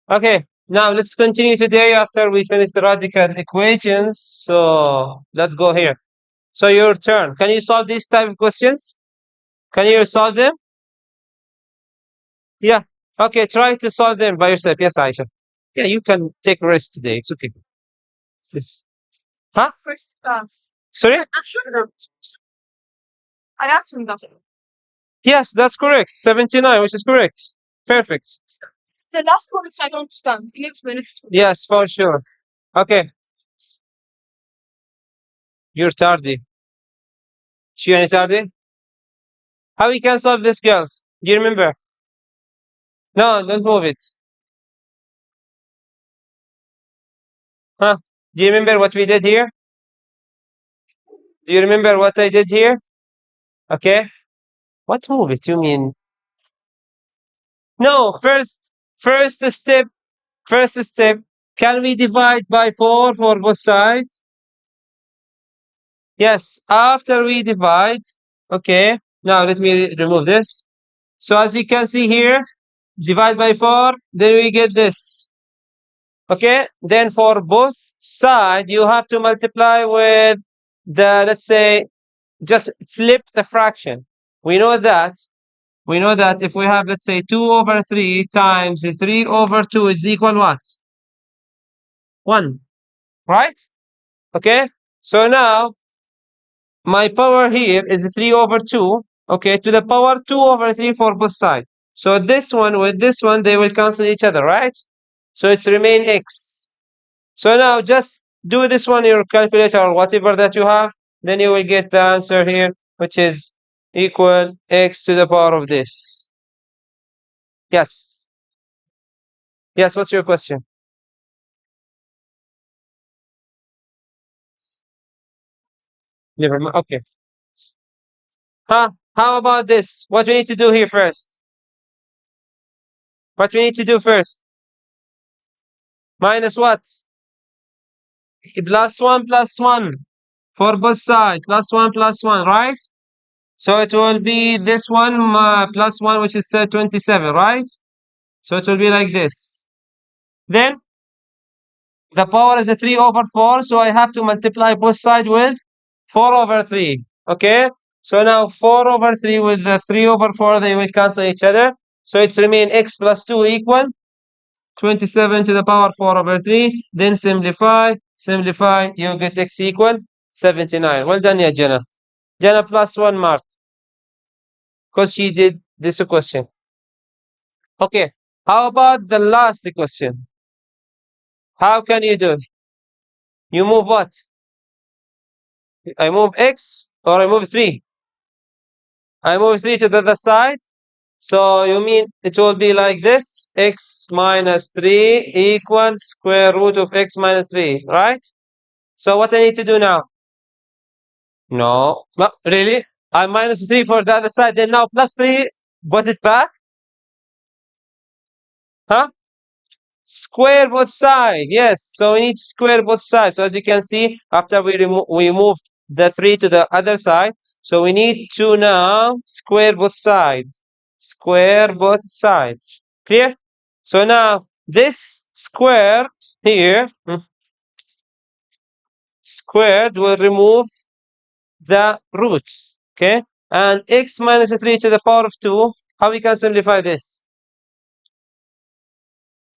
Okay, now let's continue today after we finish the radical equations. So let's go here. So your turn. Can you solve these type of questions? Can you solve them? Yeah. Okay, try to solve them by yourself. Yes, Aisha. Yeah, you can take a rest today. It's okay. This. Huh? First class. Sorry? I'm sure. I asked him that. Yes, that's correct. 79, which is correct. Perfect. The last one is I don't understand. Can you explain it? Yes, for sure. Okay, you're tardy. She any tardy? How we can solve this, girls? Do you remember? No, don't move it. Huh? Do you remember what we did here? Do you remember what I did here? Okay. What move it? You mean? No, first step, first step. Can we divide by 4 for both sides? Yes, after we divide. Okay. Now let me remove this. So as you can see here, divide by 4, then we get this. Okay. Then for both sides, you have to multiply with the, let's say, just flip the fraction. We know that. We know that if we have, let's say, 2 over 3 times 3 over 2 is equal what? 1, right? Okay. So now my power here is 3 over 2. Okay. To the power 2 over 3 for both sides. So this one with this one, they will cancel each other, right? So it's remain x. So now just do this one in your calculator or whatever that you have. Then you will get the answer here, which is equal x to the power of this. Yes. Yes, what's your question? Never mind. Okay. Huh? How about this? What we need to do here first? What we need to do first? Minus what? Plus 1 for both sides. Plus 1, right? So it will be this one plus 1, which is 27, right? So it will be like this. Then the power is a 3 over 4, so I have to multiply both sides with 4 over 3. Okay? So now 4 over 3 with the 3 over 4, they will cancel each other. So it's remain x plus 2 equal 27 to the power 4 over 3. Then simplify, you get x equal 79. Well done, yeah, Jenna. Jenna plus 1 mark because she did this question. Okay, how about the last question? How can you do? You move what? I move x or I move 3? I move 3 to the other side. So you mean it will be like this, x minus 3 equals square root of x minus 3, right? So what I need to do now? No, really? I minus 3 for the other side, then now plus 3, put it back? Huh? Square both sides. Yes, so we need to square both sides. So as you can see, after we move the 3 to the other side, so we need to now square both sides. Square both sides. Clear? So now this squared here, squared will remove the root. Okay? And x minus 3 to the power of 2, how we can simplify this?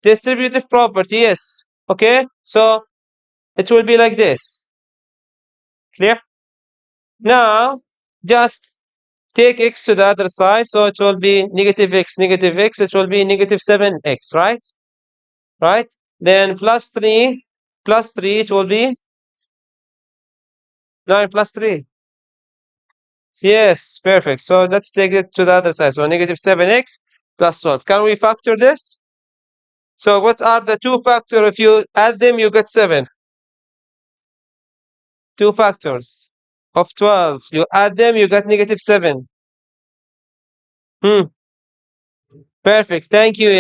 Distributive property, yes. Okay? So it will be like this. Clear? Now, just take x to the other side, so it will be negative x, it will be negative 7x, right? Right? Then plus 3, it will be 9 plus 3. Yes, perfect. So let's take it to the other side. So negative 7x plus 12. Can we factor this? So what are the two factors? If you add them, you get 7. Two factors of 12. You add them, you get negative 7. Hmm. Perfect. Thank you.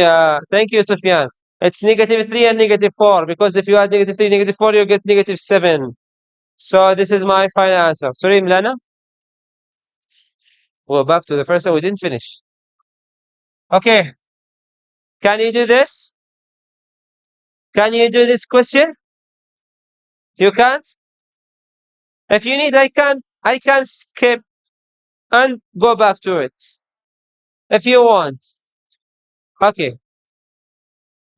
Thank you, Sufyan. It's negative 3 and negative 4 because if you add negative 3, negative 4, you get negative 7. So this is my final answer. Sorry, Milana. We'll back to the first one. We didn't finish. Okay. Can you do this? Can you do this question? You can't? If you need, I can skip and go back to it. If you want. Okay.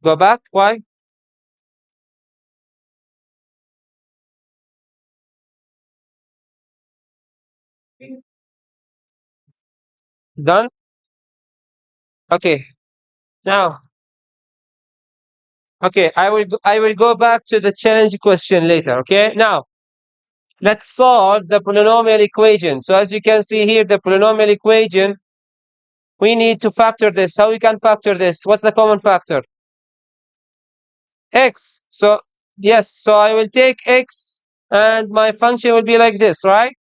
Go back. Why? Done? Okay. Now, okay, I will go back to the challenge question later. Okay. Now, let's solve the polynomial equation. So as you can see here, the polynomial equation, we need to factor this. How we can factor this? What's the common factor? X. So yes, so I will take X and my function will be like this, right?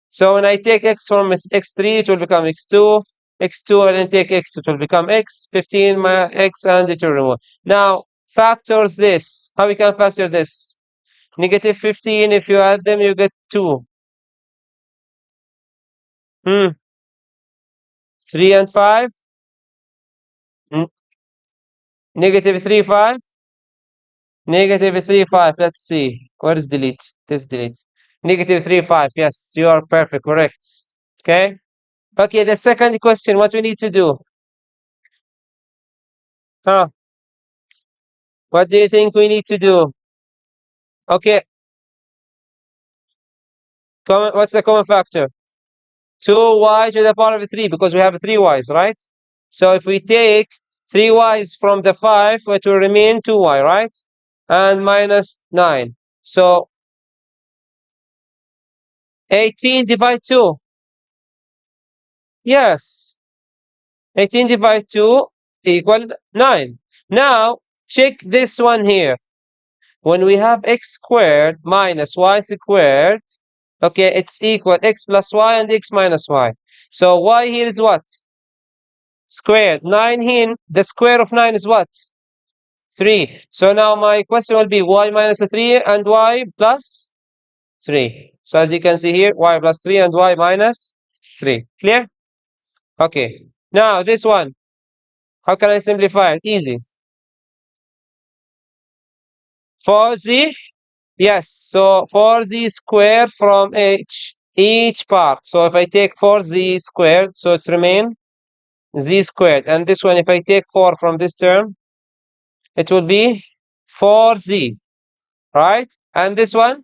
So when I take X from X3, it will become X2. X2, and then take X, it will become X, 15 my X, and it will remove. Now, factors this. How we can factor this? Negative 15, if you add them, you get 2. 3 and 5. N- Negative 3, 5. Negative 3, 5. Let's see. Where is delete? This delete. Negative 3, 5. Yes, you are perfect. Correct. Okay. Okay, the second question, what we need to do? Huh? What do you think we need to do? Okay, what's the common factor? 2y to the power of 3, because we have 3 y's, right? So if we take 3 y's from the 5, it will remain 2y, right? And minus 9. So 18 divide 2. Yes. 18 divide 2 equal 9. Now, check this one here. When we have x squared minus y squared, okay, it's equal x plus y and x minus y. So y here is what? Squared. 9 here, the square of 9 is what? 3. So now my question will be y minus 3 and y plus 3. So as you can see here, y plus 3 and y minus 3. Clear? Okay. Now this one, how can I simplify it? Easy. 4z, yes. So 4z squared from each part. So if I take 4z squared, so it's remain z squared. And this one, if I take 4 from this term, it will be 4z, right? And this one,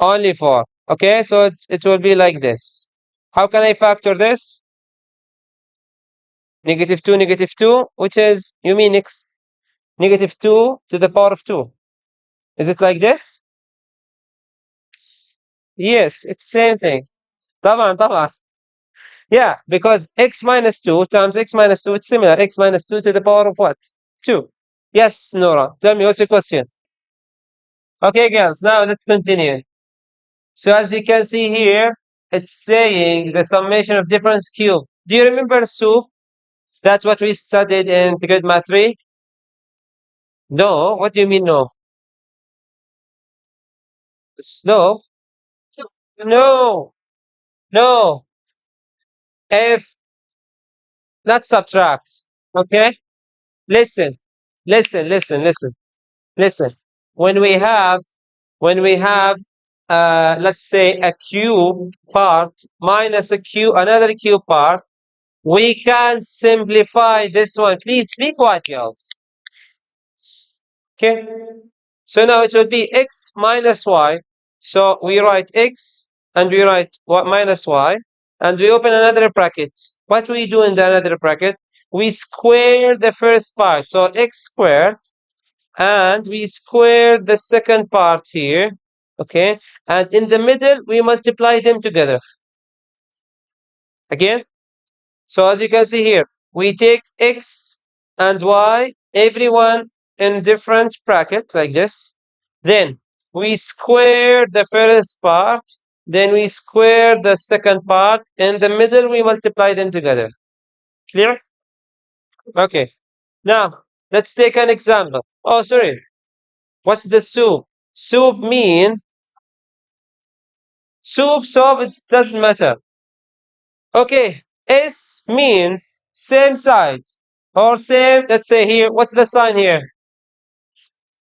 only 4. Okay, so it will be like this. How can I factor this? Negative 2, which is, you mean x, negative 2 to the power of 2. Is it like this? Yes, it's same thing. طبعا طبعا. Yeah, because x minus 2 times x minus 2, it's similar. X minus 2 to the power of what? 2. Yes, Nora. Tell me, what's your question? Okay, girls, now let's continue. So as you can see here, it's saying the summation of difference cube. Do you remember soup? That's what we studied in integrated math 3? No? What do you mean no? No? No. No. If not subtract. Okay? Listen. Listen. When we have let's say a cube part minus another cube part, we can simplify this one. Please be quiet, girls. Okay. So now it will be x minus y. So we write x and we write minus y, and we open another bracket. What we do in the another bracket? We square the first part. So x squared, and we square the second part here. Okay. And in the middle, we multiply them together. Again. So as you can see here, we take x and y, everyone in different brackets like this. Then we square the first part. Then we square the second part. In the middle, we multiply them together. Clear? Okay. Now, let's take an example. Oh, sorry. What's the soup? Soup mean soup, it doesn't matter. Okay. S means same side or same, let's say here, what's the sign here?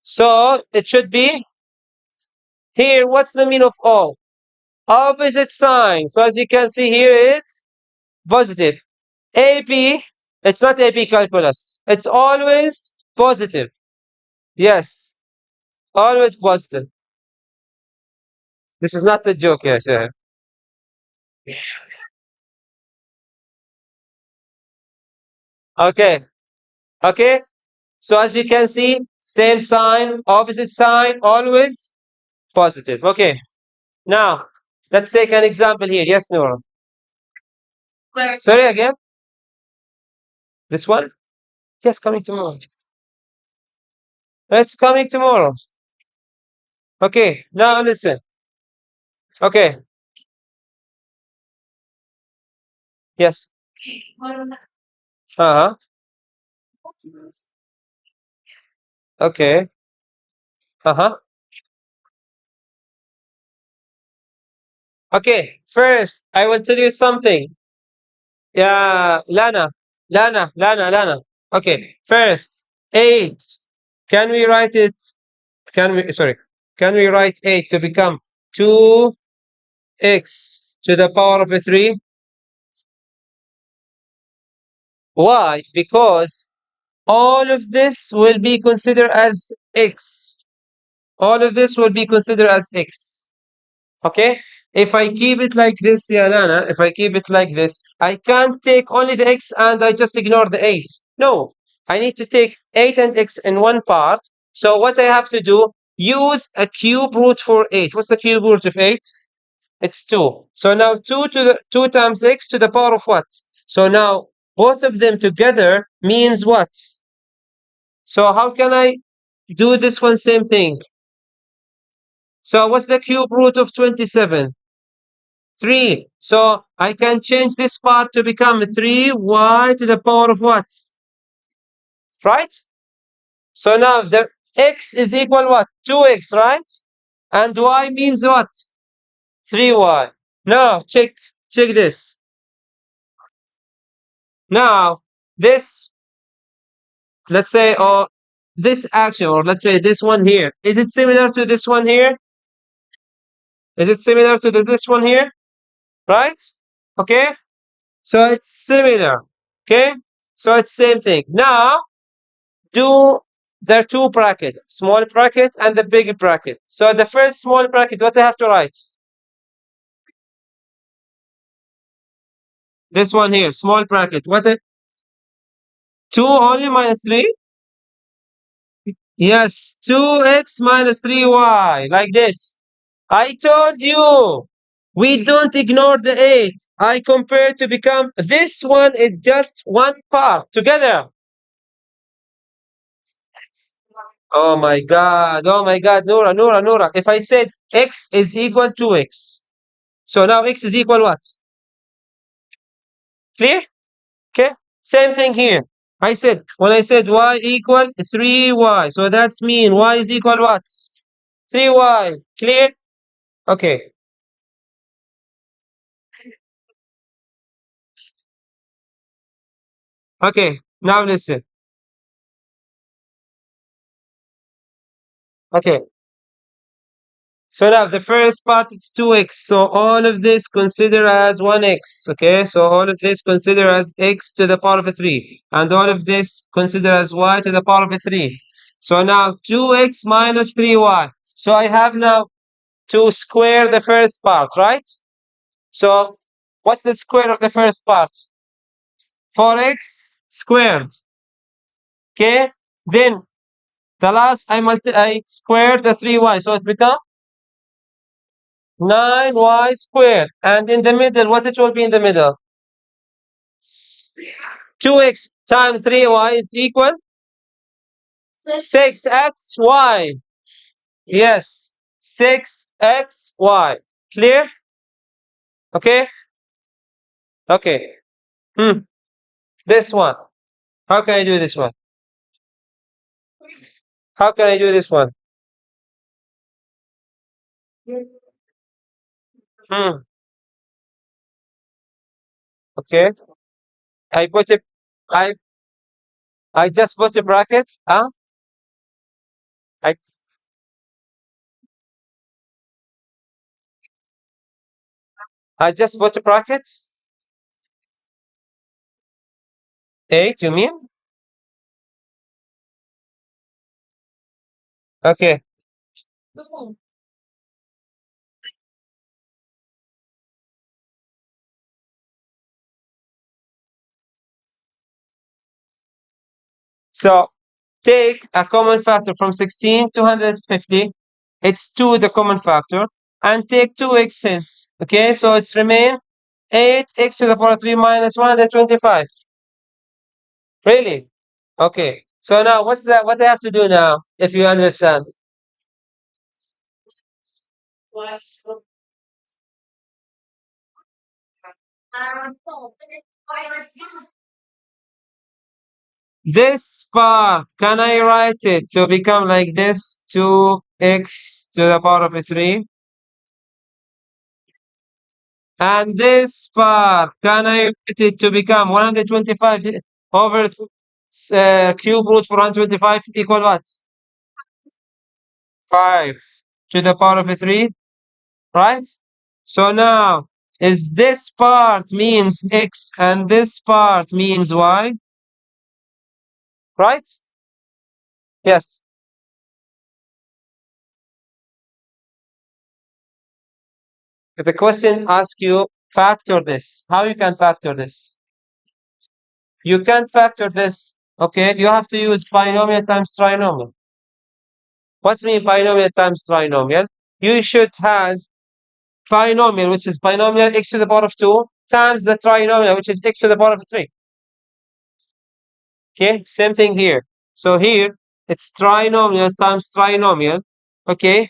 So it should be here. What's the mean of all? Opposite sign. So as you can see here, it's positive. AP, it's not AP calculus. It's always positive. Yes, always positive. This is not the joke, yes. Yeah. Okay, okay. So as you can see, same sign, opposite sign, always positive. Okay. Now, let's take an example here. Yes, Noor. Sorry again. This one? Yes, coming tomorrow. It's coming tomorrow. Okay. Now listen. Okay. Yes. Uh-huh. Okay. Uh-huh. Okay. First, I will tell you something. Yeah, Lana. Okay. First, 8. Can we write it? Sorry. Can we write 8 to become 2x to the power of a 3? Why? Because all of this will be considered as x. All of this will be considered as x. Okay? If I keep it like this, Yalana, if I keep it like this, I can't take only the x and I just ignore the 8. No, I need to take 8 and x in one part. So what I have to do, use a cube root for 8. What's the cube root of 8? It's 2. So now 2 to the 2 times x to the power of what? So now both of them together means what? So how can I do this one same thing? So what's the cube root of 27? 3. So I can change this part to become 3y to the power of what? Right? So now the x is equal what? 2x, right? And y means what? 3y. Now check this. Now this, let's say, or this action, or let's say this one here, is it similar to this one here? Is it similar to this one here? Right? Okay? So it's similar. Okay? So it's same thing. Now do the two bracket, small bracket and the big bracket. So the first small bracket, what I have to write? This one here, small bracket. What it? 2 only minus 3? Yes, 2x minus 3y, like this. I told you, we don't ignore the 8. I compare to become, this one is just one part together. Oh my God, Noora. If I said x is equal to x, so now x is equal what? Clear? Okay. Same thing here. When I said y equal 3y, so that's mean y is equal what? 3y. Clear? Okay. Okay. Now listen. Okay. So now the first part it's 2x. So all of this consider as 1x. Okay. So all of this consider as x to the power of a 3. And all of this consider as y to the power of a 3. So now 2x minus 3y. So I have now to square the first part, right? So what's the square of the first part? 4x squared. Okay. Then the last I squared the 3y. So it becomes 9y squared. And in the middle, what it will be in the middle? 2x times 3y is equal 6xy. Yes, 6xy. Clear? Okay? Okay. This one. How can I do this one? How can I do this one? Hmm. Okay. I put it. I I just put a bracket. Huh? I just put a bracket. 8, you mean? Okay. So take a common factor from 16 to 150. It's 2 the common factor. And take 2 x's. Okay, so it's remain 8x to the power 3 minus 125. Really? Okay. So now what's that? What I have to do now, if you understand? This part, can I write it to become like this? 2x to the power of 3. And this part, can I write it to become 125 over cube root 425 equal what? 5 to the power of 3, right? So now, is this part means x and this part means y? Right? Yes. If the question asks you, factor this, how you can factor this? You can't factor this, okay? You have to use binomial times trinomial. What's mean binomial times trinomial? You should has binomial, which is binomial x to the power of 2, times the trinomial, which is x to the power of 3. Okay, same thing here. So here, it's trinomial times trinomial, okay?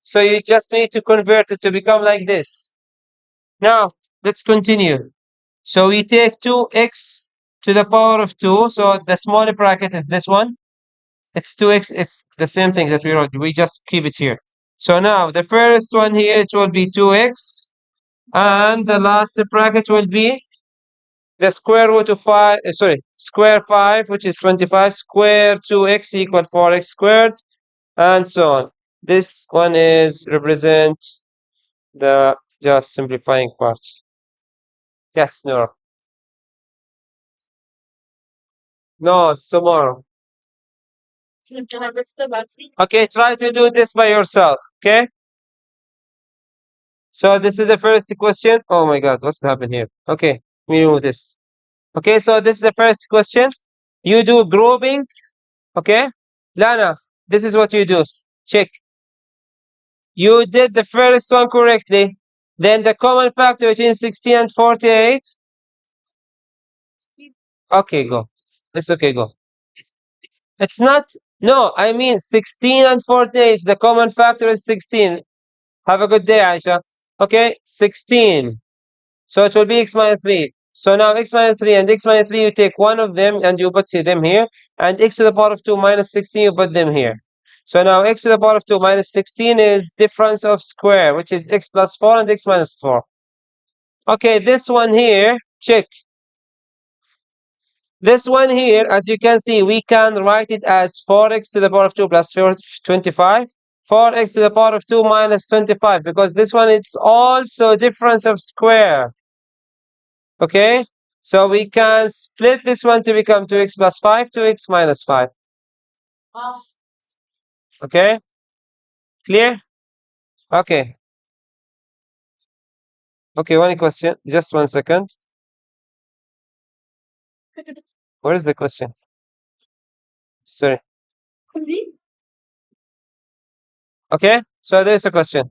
So you just need to convert it to become like this. Now, let's continue. So we take 2x to the power of 2. So the small bracket is this one. It's 2x. It's the same thing that we wrote. We just keep it here. So now the first one here, it will be 2x. And the last bracket will be the square root of 5, square 5, which is 25, square 2x equal 4x squared, and so on. This one is represent the just simplifying part. Yes, no. No, it's tomorrow. Okay, try to do this by yourself, okay? So this is the first question. Oh my God, what's happened here? Okay, we know this. Okay, so this is the first question. You do grouping, okay? Lana, this is what you do. Check. You did the first one correctly. Then the common factor between 16 and 48. Okay, go. It's okay, go. It's not, no, I mean 16 and 48. The common factor is 16. Have a good day, Aisha. Okay, 16. So it will be x minus 3. So now x minus 3 and x minus 3, you take one of them and you put them here. And x to the power of 2 minus 16, you put them here. So now x to the power of 2 minus 16 is difference of square, which is x plus 4 and x minus 4. Okay, this one here, check. This one here, as you can see, we can write it as 4x to the power of 2 plus 25. 4x to the power of 2 minus 25, because this one it's also difference of square. Okay, so we can split this one to become 2x plus 5, 2x minus 5. Okay, clear? Okay. Okay, one question. Just 1 second. Where is the question? Sorry. Okay, so there's a question.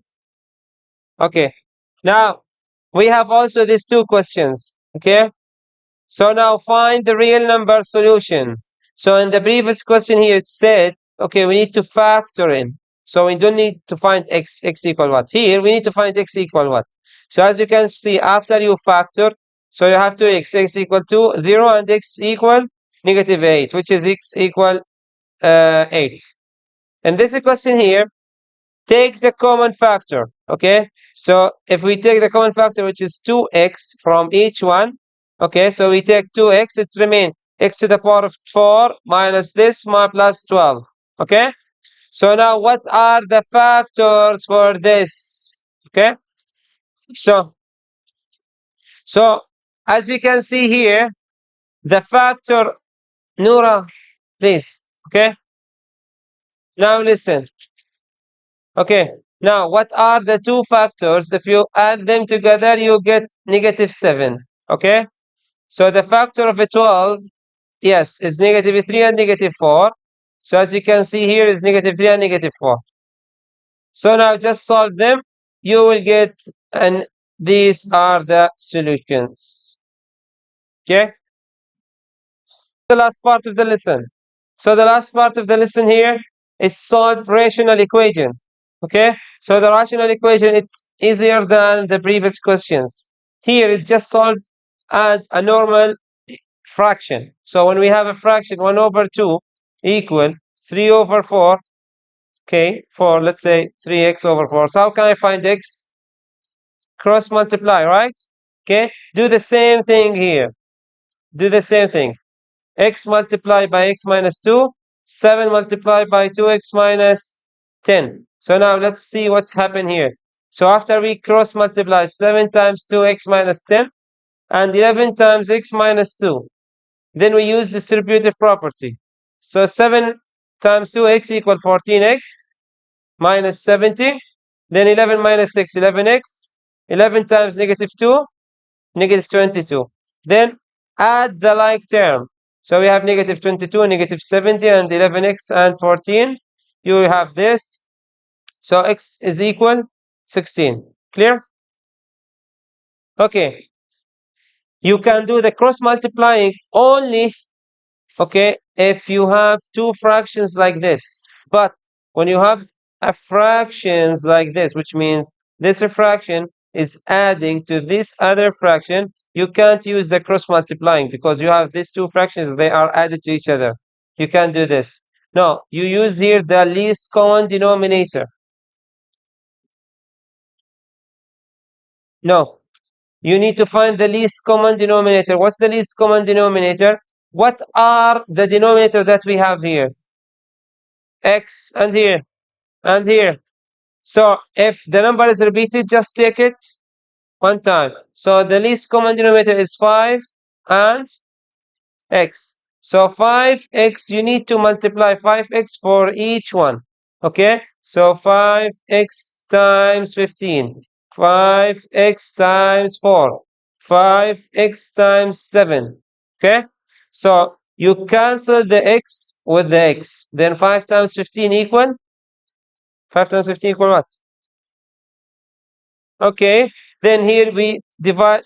Okay, now we have also these two questions. Okay, so now find the real number solution. So in the previous question here, it said, okay, we need to factor in. So we don't need to find x equal what? Here, we need to find x equal what? So as you can see, after you factor, so you have 2x equal to 0 and x equal negative 8, which is x equal 8. And this question here, take the common factor, okay? So if we take the common factor, which is 2x from each one, okay, so we take 2x, it's remain x to the power of 4 minus this plus 12, okay? So now what are the factors for this? Okay. So as you can see here, the factor, Noura, please. Okay. Now listen. Okay. Now what are the two factors? If you add them together, you get -7. Okay. So the factor of a 12, yes, is -3 and -4. So as you can see here is -3 and -4. So now just solve them. You will get, and these are the solutions. Okay. The last part of the lesson. So the last part of the lesson here is solve rational equation. Okay. So the rational equation, it's easier than the previous questions. Here it just solved as a normal fraction. So when we have a fraction 1/2 equal 3/4, okay, for let's say 3x/4. So how can I find x? Cross multiply, right? Okay, do the same thing here. Do the same thing. X multiplied by x minus 2, 7 multiplied by 2x minus 10. So now let's see what's happened here. So after we cross multiply 7 times 2x minus 10 and 11 times x minus 2, then we use distributive property. So 7 times 2x equal 14x minus 70. Then 11 minus 6, 11x. 11 times -2, -22. Then add the like term. So we have -22, -70, and 11x and 14. You have this. So x is equal 16. Clear? Okay. You can do the cross multiplying only, okay, if you have two fractions like this. But when you have a fractions like this, which means this fraction is adding to this other fraction, you can't use the cross multiplying because you have these two fractions, they are added to each other. You can't do this. No, you use here the least common denominator. No, you need to find the least common denominator. What's the least common denominator? What are the denominator that we have here? X and here and here. So if the number is repeated, just take it one time. So the least common denominator is 5 and x. So 5x, you need to multiply 5x for each one. Okay? So 5x times 15. 5x times 4. 5x times 7. Okay? So you cancel the x with the x. Then 5 times 15 equal? 5 times 15 equal what? Okay, then here we divide,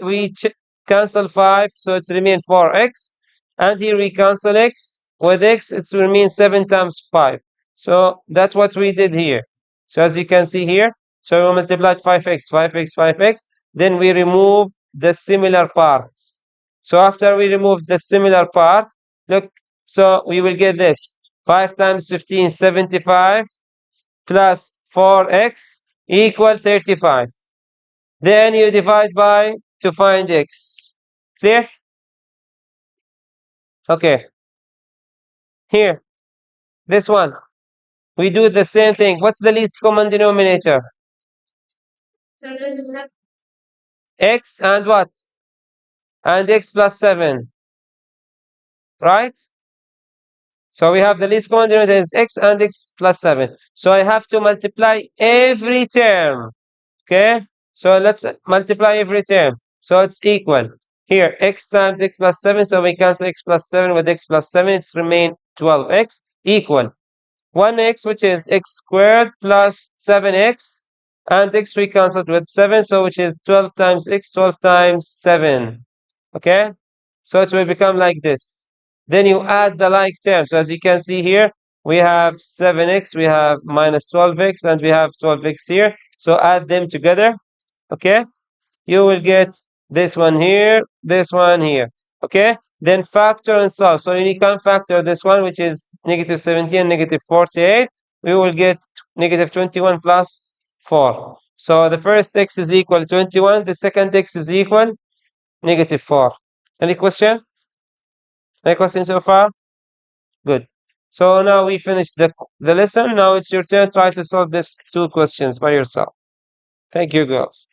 cancel 5, so it's remain 4x, and here we cancel x with x, it will remain 7 times 5. So that's what we did here. So as you can see here, so we multiplied 5x, 5x, 5x, then we remove the similar parts. So after we remove the similar part, look, so we will get this 5 times 15, 75, plus 4x equal 35. Then you divide by to find x. Clear? Okay. Here, this one. We do the same thing. What's the least common denominator? X and what? And x plus 7. Right? So we have the least common denominator is x and x plus 7. So I have to multiply every term. Okay? So let's multiply every term. So it's equal. Here, x times x plus 7. So we cancel x plus 7 with x plus 7. It's remain 12x equal 1x, which is x squared plus 7x. And x we cancelled with 7. So which is 12 times x, 12 times 7. Okay? So it will become like this. Then you add the like terms. So as you can see here, we have 7x, we have minus 12x, and we have 12x here. So add them together. Okay? You will get this one here, this one here. Okay? Then factor and solve. So you can factor this one, which is -17, -48. We will get -21 plus 4. So the first x is equal 21. The second x is equal -4. Any question? Any question so far? Good. So now we finished the lesson. Now it's your turn. Try to solve these two questions by yourself. Thank you, girls.